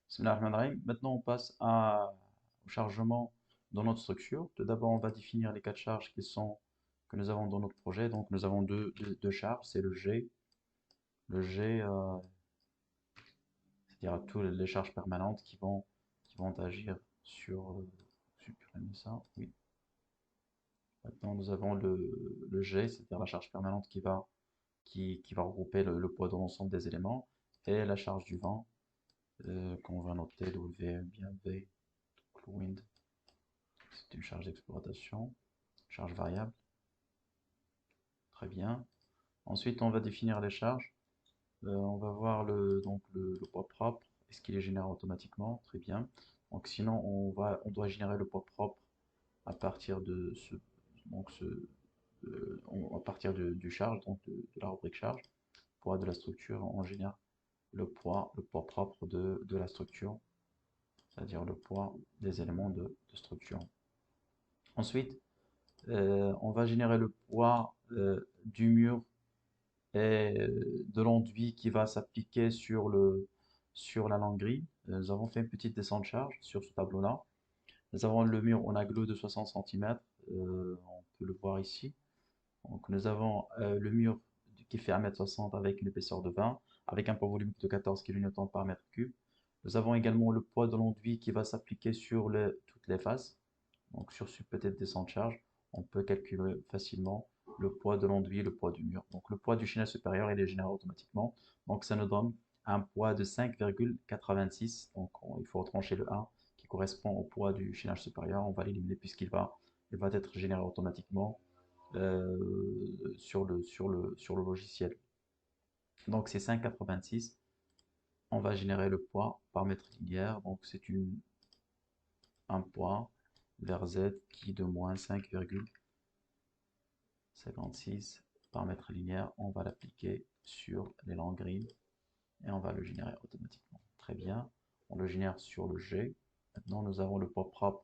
Bismillahirrahmanirrahim. Maintenant, on passe au chargement dans notre structure. Tout d'abord, on va définir les cas de charge que nous avons dans notre projet. Donc, nous avons deux charges, c'est le G, c'est-à-dire toutes les charges permanentes qui vont agir sur, supprimer ça, oui. Maintenant, nous avons le G, c'est-à-dire la charge permanente qui va regrouper le poids de l'ensemble des éléments, et la charge du vent, qu'on va noter W, bien V, wind. C'est une charge d'exploitation, charge variable. Très bien. Ensuite, on va définir les charges. On va voir le poids propre. Est-ce qu'il est généré automatiquement? Très bien. Donc, sinon, on doit générer le poids propre à partir de donc à partir du charge, donc de la rubrique charge. Poids de la structure, on génère le poids propre de la structure, c'est-à-dire le poids des éléments de structure. Ensuite, on va générer le poids du mur et de l'enduit qui va s'appliquer sur la langue grille. Nous avons fait une petite descente de charge sur ce tableau-là. Nous avons le mur en aglo de 60 cm, on peut le voir ici. Donc nous avons le mur qui fait 1,60 m avec une épaisseur de 20, avec un poids volumique de 14 kN par mètre cube. Nous avons également le poids de l'enduit qui va s'appliquer sur toutes les faces. Donc sur ce petite descente de charge, on peut calculer facilement le poids de l'enduit et le poids du mur. Donc le poids du chaînage supérieur, il est généré automatiquement. Donc ça nous donne un poids de 5,86. Donc il faut retrancher le 1 qui correspond au poids du chaînage supérieur. On va l'éliminer puisqu'il va être généré automatiquement sur le logiciel. Donc c'est 5,86. On va générer le poids par mètre linéaire. Donc c'est un poids vers Z qui est de moins 5,56 par mètre linéaire. On va l'appliquer sur les langues grilles et on va le générer automatiquement. Très bien. On le génère sur le G. Maintenant, nous avons le poids propre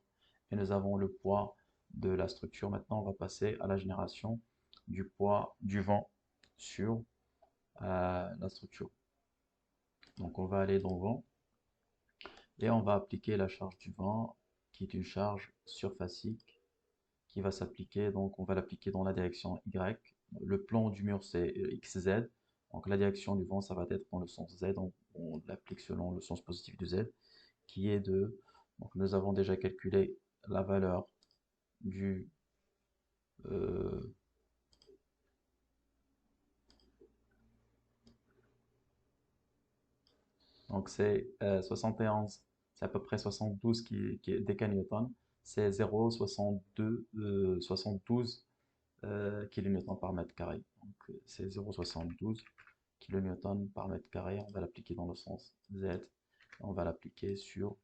et nous avons le poids de la structure. Maintenant, on va passer à la génération du poids du vent sur la structure. Donc, on va aller dans vent et on va appliquer la charge du vent qui est une charge surfacique qui va s'appliquer. Donc, on va l'appliquer dans la direction Y. Le plan du mur, c'est XZ. Donc, la direction du vent, ça va être dans le sens Z. On l'applique selon le sens positif de Z, qui est de. Donc, nous avons déjà calculé la valeur du. euh, donc, c'est 71, c'est à peu près 72 qui est décanewtons. C'est 0,62 72 kilonewtons par mètre carré. Donc, c'est 0,72 kilonewtons par mètre carré. On va l'appliquer dans le sens Z. On va l'appliquer sur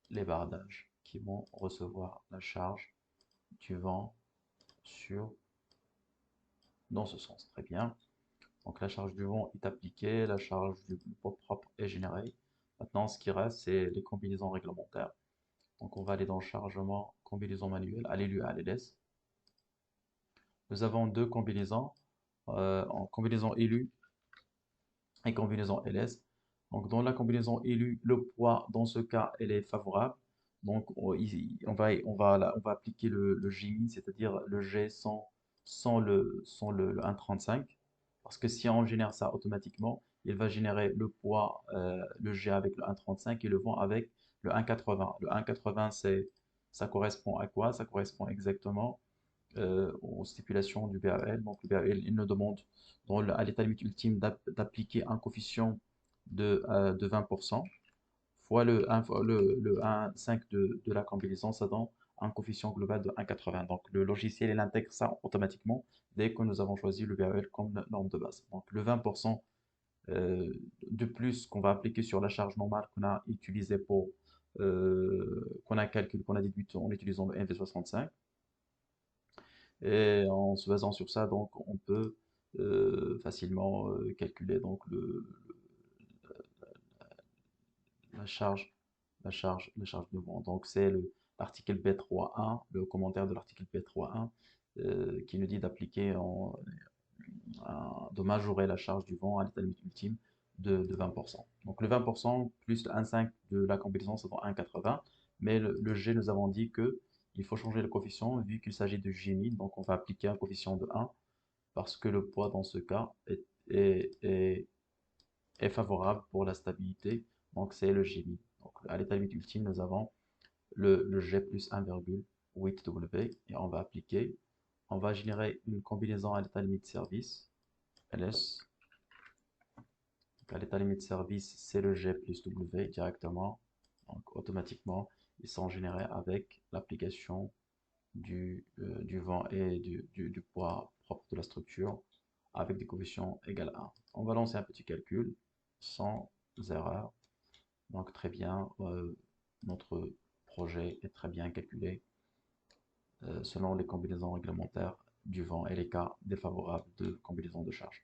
les bardages qui vont recevoir la charge du vent sur dans ce sens. Très bien. Donc la charge du vent est appliquée, la charge du poids propre est générée. Maintenant, ce qui reste, c'est les combinaisons réglementaires. Donc on va aller dans chargement, combinaison manuelle, à l'élu, à l'LS. Nous avons deux combinaisons, en combinaison élu et combinaison LS. Donc dans la combinaison élu, le poids, dans ce cas, elle est favorable. Donc on va appliquer le Gmin, c'est-à-dire le G sans le 1,35. Parce que si on génère ça automatiquement, il va générer le poids, le G avec le 1,35 et le vent avec le 1,80. Le 1,80, ça correspond à quoi? Ça correspond exactement aux stipulations du BAL. Donc le BAL, il nous demande à l'état limite ultime d'appliquer un coefficient de 20% fois le 1,5 de la combinaison, ça donne un coefficient global de 1,80. Donc le logiciel, il intègre ça automatiquement dès que nous avons choisi le BAL comme norme de base. Donc le 20% de plus qu'on va appliquer sur la charge normale qu'on a utilisée qu'on a calculé, qu'on a déduit en utilisant le MV65. Et en se basant sur ça, donc, on peut facilement calculer donc, la charge, la charge de vent. Donc, c'est l'article B3.1, le commentaire de l'article B3.1 qui nous dit de majorer la charge du vent à l'état limite ultime de 20%. Donc le 20% plus le 1,5 de la combinaison, ça donne 1,80. Mais le G, nous avons dit que il faut changer le coefficient vu qu'il s'agit de J-min. Donc on va appliquer un coefficient de 1 parce que le poids dans ce cas est favorable pour la stabilité. Donc c'est le J-min. Donc à l'état limite ultime, nous avons le G plus 1,8W et on va appliquer. On va générer une combinaison à l'état limite service, LS. Donc à l'état limite service, c'est le G plus W directement. Donc automatiquement, ils sont générés avec l'application du vent et du poids propre de la structure avec des coefficients égales à 1. On va lancer un petit calcul sans erreur. Donc très bien, notre projet est très bien calculé selon les combinaisons réglementaires du vent et les cas défavorables de combinaison de charge.